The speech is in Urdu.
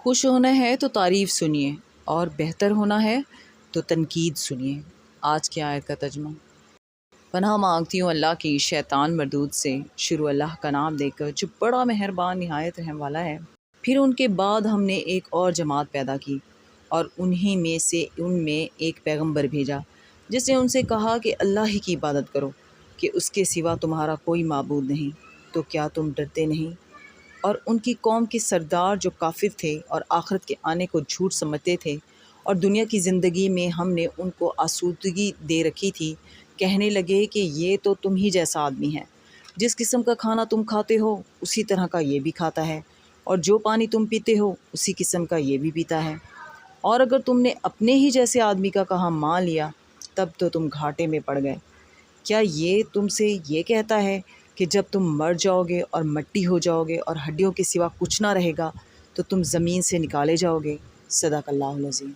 خوش ہونا ہے تو تعریف سنیے اور بہتر ہونا ہے تو تنقید سنیے۔ آج کی آیت کا ترجمہ۔ پناہ مانگتی ہوں اللہ کی شیطان مردود سے۔ شروع اللہ کا نام دے کر جو بڑا مہربان نہایت رحم والا ہے۔ پھر ان کے بعد ہم نے ایک اور جماعت پیدا کی اور ان میں ایک پیغمبر بھیجا جس نے ان سے کہا کہ اللہ ہی کی عبادت کرو، کہ اس کے سوا تمہارا کوئی معبود نہیں، تو کیا تم ڈرتے نہیں؟ اور ان کی قوم کے سردار جو کافر تھے اور آخرت کے آنے کو جھوٹ سمجھتے تھے اور دنیا کی زندگی میں ہم نے ان کو آسودگی دے رکھی تھی، کہنے لگے کہ یہ تو تم ہی جیسا آدمی ہے، جس قسم کا کھانا تم کھاتے ہو اسی طرح کا یہ بھی کھاتا ہے، اور جو پانی تم پیتے ہو اسی قسم کا یہ بھی پیتا ہے، اور اگر تم نے اپنے ہی جیسے آدمی کا کہا مان لیا تب تو تم گھاٹے میں پڑ گئے۔ کیا یہ تم سے یہ کہتا ہے کہ جب تم مر جاؤ گے اور مٹی ہو جاؤ گے اور ہڈیوں کے سوا کچھ نہ رہے گا تو تم زمین سے نکالے جاؤ گے؟ صدق اللہ العظیم۔